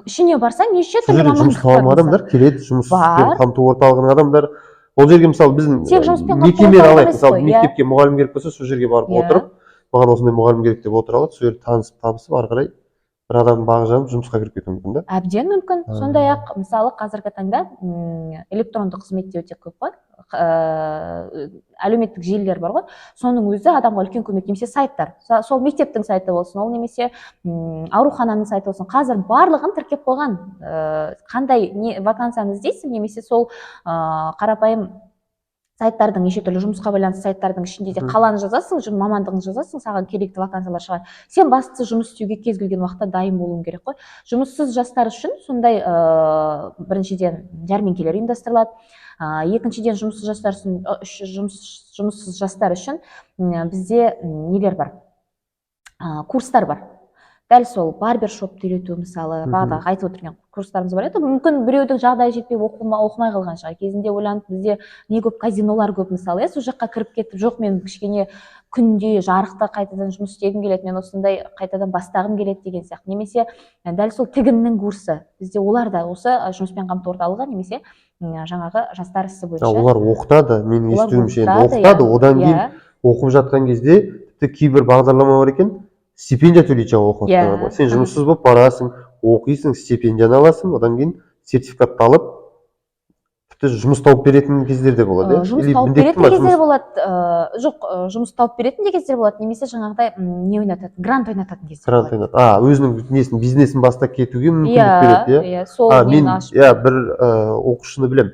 Ішіне барсаң неше түрлі мамандық бар. Адамдар келеді, жұмыспен қамту орталығының адамдар. Ол жерге мысалы біздің мекеме алайық, мысалы мектепке мұғалім керек болса, сол жерге барып отырып, маған осындай мұғалім керек деп отыра алады, сол жерде танысып, табысып, ары қарай бір адам бағы жанып жұмысқа кіріп кетуі мүмкін да? Әбден мүмкін. Сондай-ақ мысалы қазіргі таңда электрондық қызмет те өте көп қой. әлеуметтік желілер бар ғой, соның өзі адамға үлкен көмек. Немесе сайттар, сол мектептің сайты болсын, ол немесе аурухананың сайты болсын, қазір барлығын тіркеп қойған. Қандай вакансияны іздейсің, немесе сол қарапайым сайттардың, неше түрлі жұмысқа байланысты сайттардың ішінде де қаланы жазасың, мамандығын жазасың, саған керекті вакансиялар шығады. Сен бастысы жұмыс істеуге кез келген уақытта дайын болуың керек қой. Жұмыссыз жастар үшін сондай біріншіден жәрмеңкелер ұйымдастырылады. Екіншіден жұмыссыз жастар үшін бізде нелер бар, курстар бар. Дәл сол барбершопты үйрету, мысалы, бағда айтып отырған курстарымыз бар еді. Мүмкін біреудің жағдайы жетпей оқымай қалған шығар. Кезінде ойланып, бізде не көп, казинолар көп, мысалы, сол жаққа кіріп кетіп, жоқ, мен кішкене күнде жарықта қайтадан жұмыс істегім келеді, мен осындай қайтадан бастағым келеді деген сияқты. Немесе дәл сол тігіннің курсы, бізде олар да осы жұмыспен қамту орталығы немесе жаңағы жастар ісі бойынша. Олар оқытады, менің естуімше оқытады, одан кейін оқып жатқан кезде тіпті кейбір бағдарлама бар екен, стипендия төлейді оқып жатқанға. Сен жұмыссыз болып барасың, оқисың, стипендияны аласың, одан кейін сертификатты алып, тіпті жұмыс тауып беретін кездер де болады. Жұмыс тауып беретін кездер болады. Жоқ, жұмыс тауып беретін де кездер болады. Немесе жаңағыдай не ойнатады, грант ойнататын кездер болады. Өзінің несін, бизнесін бастап кетуге мүмкіндік береді. Иә, сол мен ашып. бір оқушыны білем.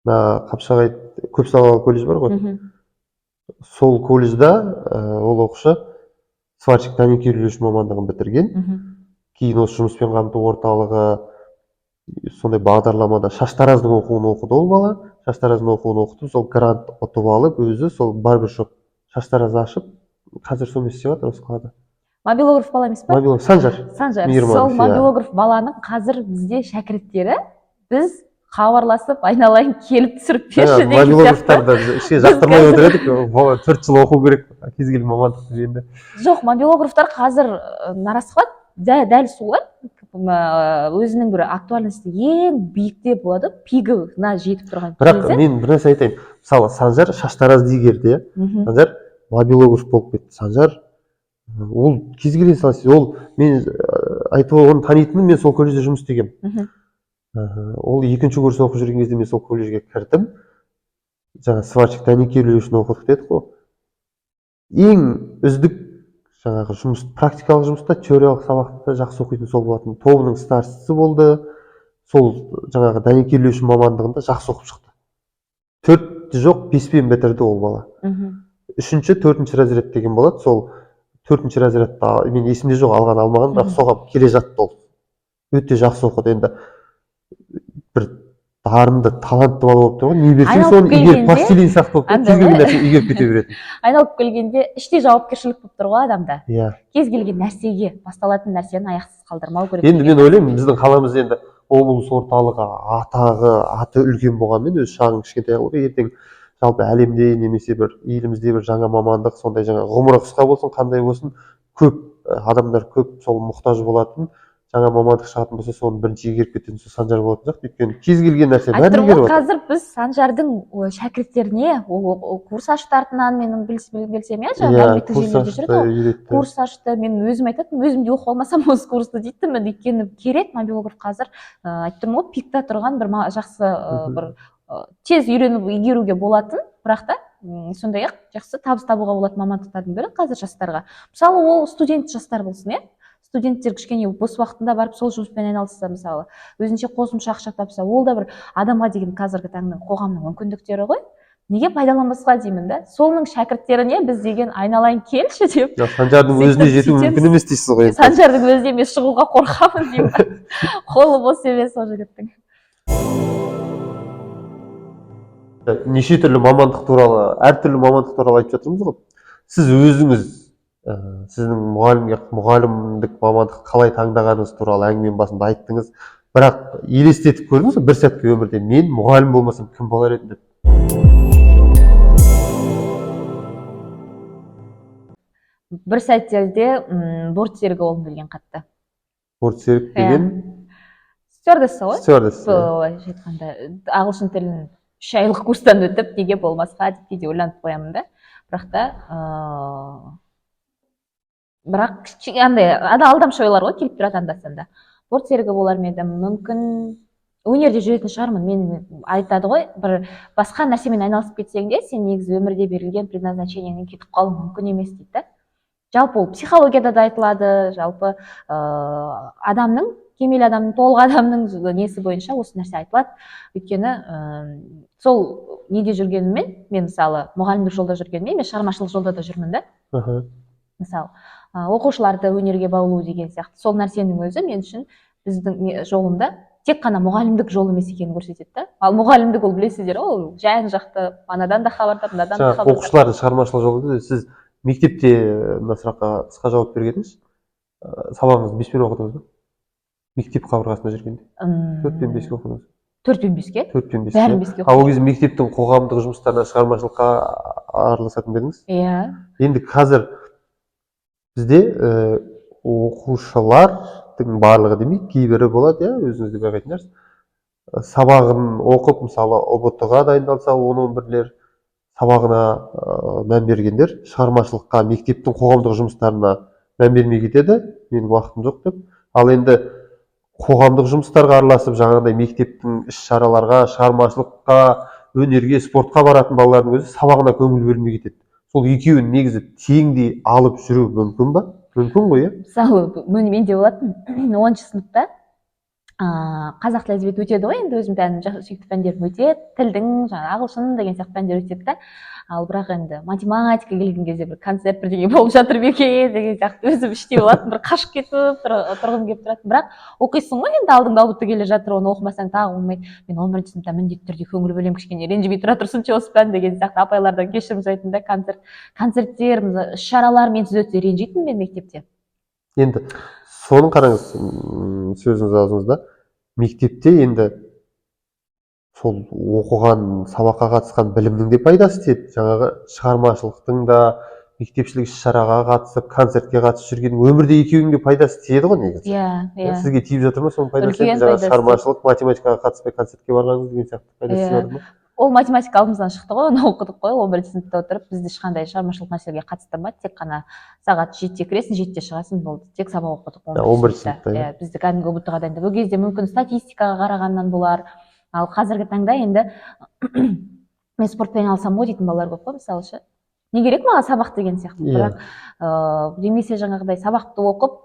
Қапшағай көпсалалы колледж бар ғой. Сол колледжда ол оқушы сварщик дәнекерлеуші мамандығын бітірген. Кейін осы жұмыспен қамту орталығы сондай бағдарламада шаштараздың оқуын оқыды ол бала. Шаштараздың оқуын оқытып, сол грант ұтып алып, өзі сол барбершоп шаштараз ашып, қазір сонымен істеп жатыр осы қалада. Мобилограф бала емес па? Мобилограф Санжар. Сол мобилограф баланың қазір бізде шәкірттері, біз хабарласып, айналайын келіп түсіріп берші деген сияқты. Мобилографтарды ішке жақтырмай отыр едік, 4 жыл оқу керек кез келген мамандықты жегенде. Жоқ, мобилографтар қазір нарасқылады, дәл солар өзінің бір актуальности ең биікте болады, пигына жетіп тұрған кезде. Бірақ мен бір нәрсе айтайын, мысалы Санжар шаштаразды игерді, Санжар мобилограф болып кетті. Санжар ол кез келген саласы, ол мен айтып оған танитыным, мен сол колледжде жұмыс істегенмін. Ол екінші курс оқып жүрген кезде мен сол колледжге кірдім. Жаңа сварщик дәнекерлеушіні оқыдық дедік қой. Ең үздік жаңағы жұмыс, практикалық жұмыста, теориялық сабақта жақсы оқитын сол болатын. Тобының старшысы болды. Сол жаңағы дәнекерлеуші мамандығында жақсы оқып шықты. 4 жоқ, 5-пен бітірді ол бала. 3-ші, 4-ші разряд деген болады. Сол 4-ші разрядта мен есімде жоқ, алған алмаған, бірақ соған келе жатты ол. Өте жақсы оқыды. Енді бір дарынды, талантты бала болып тұр ғой. Не берсең соны игеріп, пластилин сияқты болып тұр, кез келген нәрсені игеріп кете беретін. Айналып келгенде іште жауапкершілік болып тұр ғой адамда. Иә. Кез келген нәрсеге, басталатын нәрсені аяқсыз қалдырмау керек. Енді мен ойлаймын, біздің қаламыз енді облыс орталығы, аты үлкен болғанмен, өз шағын кішкентай қылып, ертең жалпы әлемде немесе бір елімізде бір жаңа мамандық, сондай жаңа ғұмыры қысқа болсын, қандай болсын, көп адамдар көп сол мұқтаж болатын жаңа мамандық шығатын болса, соны бірінші игеріп кететін сол Санжар болатын сияқты. Өйткені кез келген нәрсе бәрін игеріп отыр. Қазір біз Санжардың шәкірттеріне курс ашты артынан, мен білсем, әлеуметтік желілерде жүреді, курс ашты. Мен өзім айтатынмын, өзім де оқып алмасам осы курсты дейтінмін. Өйткені керек, мобилограф қазір айтып тұрмын ғой, пикта тұрған бір жақсы бір тез үйреніп игеруге болатын, бірақ та сондай-ақ жақсы табыс табуға болатын мамандықтардың бірі қазір жастарға. Мысалы, ол студент жастар болсын, студенттер кішкене бос уақытында барып сол жұмыспен айналысса, мысалы, өзінше қосымша ақша тапса, ол да бір адамға деген қазіргі таңның қоғамның мүмкіндіктері ғой. Неге пайдаланбасқа деймін да? Соның шәкірттеріне біз деген айналайын келші деп. Санжардың өзіне жету мүмкін емес дейсіз ғой. Санжардың өзіне мен шығуға қорқамын деймін. Қолы бос емес ол жігіттің. Неше түрлі мамандық туралы, әртүрлі мамандық туралы айтып жатырмыз ғой. Сіз өзіңіз сіздің мұғалімдік мамандық қалай таңдағаныңыз туралы әңгіменің басында айттыңыз, бірақ елестетіп көрдіңіз бе бір сәтке өмірде, мен мұғалім болмасам кім болар едім деп? Бір сәттерде бортсерік болғым келген қатты. Бортсерік деген? Стюардесса ғой? Стюардесса. Айтқанда ағылшын тілін 3 айлық курстан өтіп, неге болмасқа деп кейде ойланып қоямын да. Бірақ андай алдамшы ойлар ғой келіп тұрады анда-санда. Бортсерігі болар ма едім, мүмкін өнерде жүретін шығармын. Мен айтады ғой, бір басқа нәрсемен айналысып кетсең де, сен негізі өмірде берілген предназначениеңнен кетіп қалуың мүмкін емес дейді да. Жалпы ол психологияда да айтылады, жалпы адамның, кемел адамның, толық адамның несі бойынша осы нәрсе айтылады. Өйткені сол неде жүргенімен, мен мысалы мұғалімдік жолда жүргенімен, мен шығармашылық жолда да жүрмін да. Мысалы оқушыларды өнерге баулу деген сияқты сол нәрсенің өзі мен үшін біздің жолымда тек қана мұғалімдік жол емес екенін көрсетеді да. Ал мұғалімдік ол білесіздер, ол жан жақты, анадан да хабардар, мынадан да хабардар. Оқушылардың шығармашылық жолы, сіз мектепте мына сұраққа қысқа жауап бергеніңіз, сабағыңызды 5-пен оқыдыңыз ба? Мектеп қабырғасында жүргенде 4-пен 5-ке оқыдыңыз? 4-пен 5-ке? 4-пен 5-ке. Бәрін 5-ке Ал ол кезде мектептің қоғамдық жұмыстарына, шығармашылыққа араласатын ба едіңіз? Иә. Енді қазір бізде оқушылардың барлығы демейік, кейбірі болады, өзіңіз де байқайтындарсыз. Сабағын оқып, мысалы ұбт-ға дайындалса, 10-11-лер сабағына мән бергендер шығармашылыққа, мектептің қоғамдық жұмыстарына мән бермей кетеді, менің уақытым жоқ деп. Ал енді қоғамдық жұмыстарға араласып, жаңағыдай мектептің іс-шараларға, шығармашылыққа, өнерге, спортқа баратын балалардың өзі сабағына көңіл бөлмей кетеді. Сол екеуін негізі теңдей алып жүру мүмкін ба? Мүмкін ғой, иә? Мысалы, менде болатын 10-шы сыныпта қазақ тілі әдебиеті өтеді ғой, енді өзім пәнім сүйікті пәндерім өтеді, тілдің, жаңағы ағылшын деген сияқты пәндер өтеді да. Ал бірақ енді математика келген кезде бір концерт бірдеңе болып жатыр ма екен деген сияқты өзім іштей болатын, бір қашып кетіп тұрғым келіп тұратын. Бірақ оқисың ғой, енді алдыңда ұбт келе жатыр, оны оқымасаң тағы болмайды. Мен 11-ші сыныпта міндетті түрде көңіл бөлемін, кішкене ренжімей тұра тұрсыншы осы пән деген сияқты апайлардан кешірім сұрайтын да. Концерттер, іс-шаралар менсіз өтсе ренжитінмін мен мектепте. Енді соның қараңыз, сөзіңіз аузыңызда, мектепте енді сол оқыған, сабаққа қатысқан білімнің де пайдасы тиеді. Жаңағы шығармашылықтың да, мектепшілік іс-шараға қатысып, концертке қатысып жүрген өмірде екеуінің де пайдасы тиеді ғой негізі. Иә. Сізге тиіп жатыр ма соның пайдасы? Үлкен Жаңағы пайдасы. шығармашылық, математикаға қатыспай концертке барғаныңыз деген сияқты пайдасы бар ма? Ол математика алдымыздан шықты ғой, оны оқыдық қой, 11-ші сыныпта отырып, бізді ешқандай шығармашылық нәрселерге қатыстырмады, тек қана сағат 7-те кіресің, 7-те шығасың, болды. Тек сабақ оқыдық 11-ші сыныпта. Иә, бізді кәдімгі ұбт-ға дайындап. Ол кезде мүмкін статистикаға қарағаннан болар. Ал қазіргі таңда енді мен спортпен айналысамын ғой дейтін балалар көп қой, мысалы ше. Не керек маған сабақ деген сияқты. Бірақ немесе жаңағыдай сабақты оқып,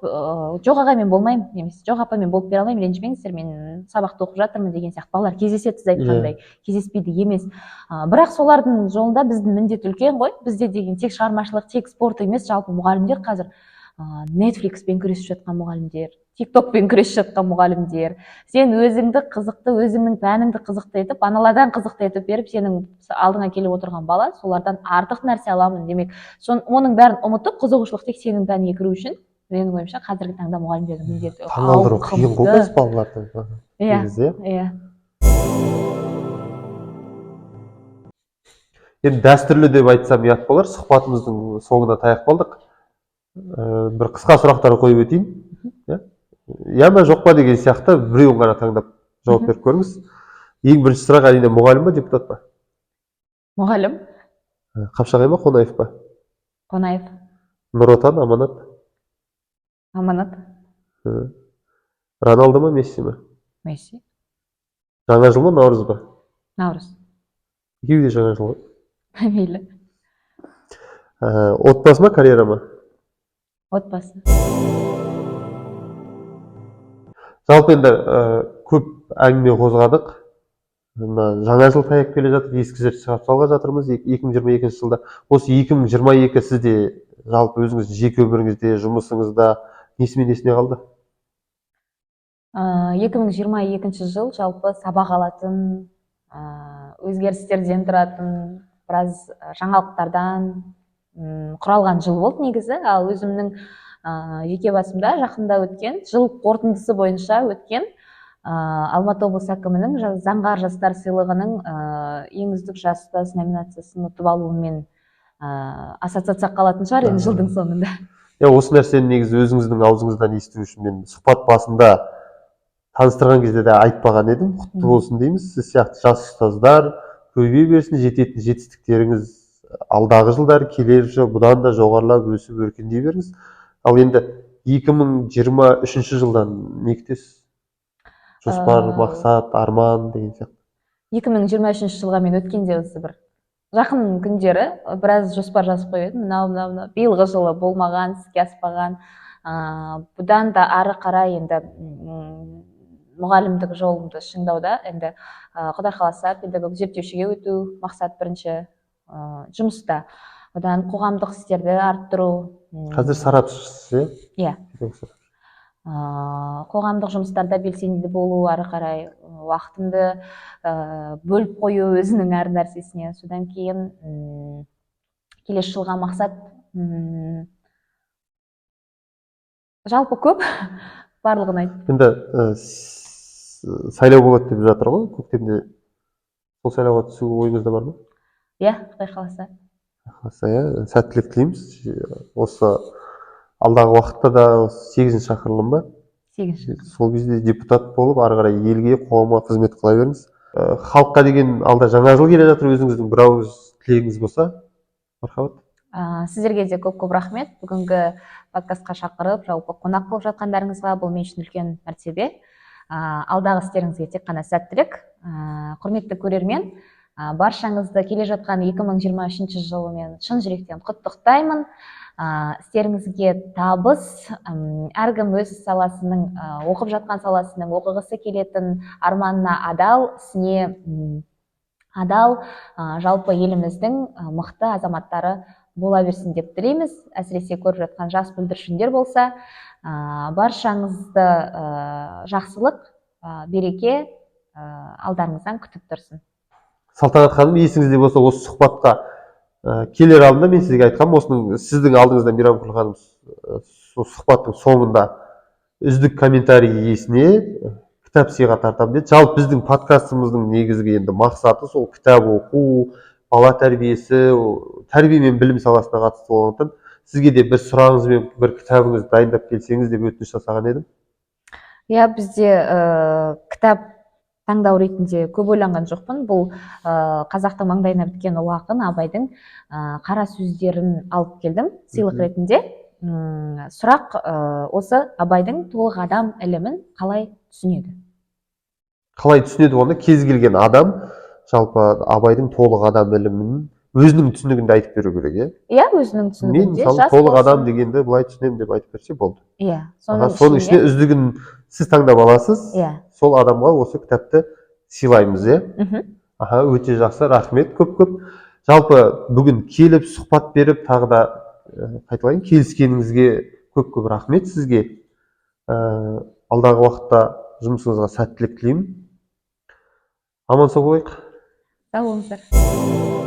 жоқ аға мен болмаймын, немесе жоқ апа мен болып бере алмаймын, ренжімеңіздер, мен сабақты оқып жатырмын деген сияқты балалар кездеседі, сіз айтқандай, кездеспейді емес. Бірақ солардың жолында біздің міндет үлкен ғой. Бізде деген тек шығармашылық, тек спорт емес, жалпы мұғалімдер қазір Netflix-пен күресіп жатқан мұғалімдер, TikTok-пен күресіп жатқан мұғалімдер. Сен өзіңді қызықты, өзіңнің пәніңді қызықты етіп, аналадан қызықты етіп беріп, сенің алдыңа келіп отырған бала солардан артық нәрсе аламын демек. Оның бәрін ұмытып, қызығушылық тек сенің пәніңе кіру үшін, менің ойымша қазіргі таңда мұғалімдердің міндеті таңғалдыру қиын ғой біз балаларды. Иә. Енді дәстүрлі деп айтсам ұят болар, сұхбатымыздың соңына таяп қалдық. Бір қысқа сұрақтар қойып өтейін. Я ма жоқ па деген сияқты біреуін ғана таңдап жауап беріп көріңіз. Ең бірінші сұрақ әрине мұғалім ба, депутат па? Мұғалім. Қапшағай ма, Қонаев па? Қонаев. Нұр Отан, Аманат? Аманат. Роналдо ма, Месси ма? Месси. Жаңа жыл ма, Наурыз ба? Наурыз. Екеуі де жаңа жыл ғой. Мейлі. Отбасы ма, карьера ма? Отбасы. Жалпы енді көп әңгіме қозғадық. Жаңа жыл таяп келе жатыр, ескі жерді шығарып салға жатырмыз 2022 жылда. Осы 2022 сізде жалпы өзіңіз жеке өміріңізде, жұмысыңызда несіне қалды? 2022 жыл жалпы сабақ алатын, өзгерістерден тұратын, біраз жаңалықтардан құралған жыл болды негізі. Ал өзімнің жеке басымда жақында өткен жыл қорытындысы бойынша өткен Алматы облысы әкімінің заңғар жастар сыйлығының ең үздік жас ұстаз номинациясын ұтып алуымен ассоциация қалатын шығар енді жылдың соңында. Осы нәрсені негізі өзіңіздің аузыңыздан есту үшін мен сұхбат басында таныстырған кезде де айтпаған едім. Құтты болсын дейміз. Сіз сияқты жас ұстаздар көбейе берсін, жететін жетістіктеріңіз алдағы жылдар, келер жыл бұдан да жоғарылап өсіп өркендей беріңіз. Ал енді 2023 жылдан не күтесіз? жоспар, мақсат, арман деген сияқты. 2023 жылға мен өткенде осы бір жақын күндері біраз жоспар жазып қойып едім. Мынау биылғы жылы болмаған, іске аспаған. Бұдан да ары қарай енді мұғалімдік жолымды шыңдауда енді Құдай қаласа педагог зерттеушіге өту мақсат бірінші, жұмыста. Одан қоғамдық істерді арттыру. Қазір сарапшысыз, иә? Қоғамдық жұмыстарда белсенді болу, ары қарай уақытымды бөліп қою өзінің әр нәрсесіне. Содан кейін келесі жылға мақсат жалпы көп, барлығын айттым. Енді сайлау болады деп жатыр ғой көктемде. Сол сайлауға түсу ойыңызда бар ма? Иә, Құдай қаласа. Сәттілік тілейміз. Осы алдағы уақытта да 8-ші шақырылым ба? 8-ші. Сол кезде депутат болып, ары қарай елге, қоғамға қызмет қыла беріңіз. Халыққа деген алда жаңа жыл келе жатыр, өзіңіздің бір ауыз тілегіңіз болса, мархабат. Сіздерге де көп рахмет. Бүгінгі подкастқа шақырып, жалпы қонақ болып жатқандарыңызға бұл мен үшін үлкен мәртебе. Алдағы істеріңізге тек қана сәттілік. Құрметті көрермен, баршаңызды келе жатқан 2023 жылымен шын жүректен құттықтаймын. Істеріңізге табыс, әркім өз саласының, оқып жатқан саласының, оқығысы келетін арманына адал, ісіне адал, жалпы еліміздің мықты азаматтары бола берсін деп тілейміз. Әсіресе көріп жатқан жас бүлдіршіндер болса, баршаңызды жақсылық, береке алдарыңыздан күтіп тұрсын. Салтанат ханым, есіңізде болса, осы сұхбатқа келер алдында мен сізге айтқам, осының сіздің алдыңызда Мейрамгүл ханым сұхбаттың соңында үздік комментарий иесіне кітап сыйға тартамын деді. Жалпы біздің подкастымыздың негізгі енді мақсаты сол кітап оқу, бала тәрбиесі, тәрбие мен білім саласына қатысты болғандықтан сізге де бір сұрағыңыз бен бір кітабыңызды дайындап келсеңіз деп өтініш жасаған едім. Иә, бізде кітап таңдау ретінде көп ойланған жоқпын. Бұл қазақтың маңдайына біткен ұлы ақын Абайдың қара сөздерін алып келдім сыйлық ретінде. Сұрақ осы: Абайдың толық адам ілімін қалай түсінеді? Қалай түсінеді оны? Кез келген адам жалпы Абайдың толық адам ілімін өзінің түсінігінде айтып беру керек, иә? Өзінің түсінігінде. Мен мысалы толық адам дегенді былай түсінемін деп айтып берсе болды. Иә. Соның ішіне үздігін сіз таңдап аласыз. Иә. Сол адамға осы кітапты сыйлаймыз, иә? Өте жақсы, рахмет көп. Жалпы бүгін келіп сұхбат беріп, тағы да қайталайын, келіскеніңізге көп рахмет сізге. Алдағы уақытта жұмысыңызға сәттілік тілеймін. Аман сау болайық. Сау болыңыздар.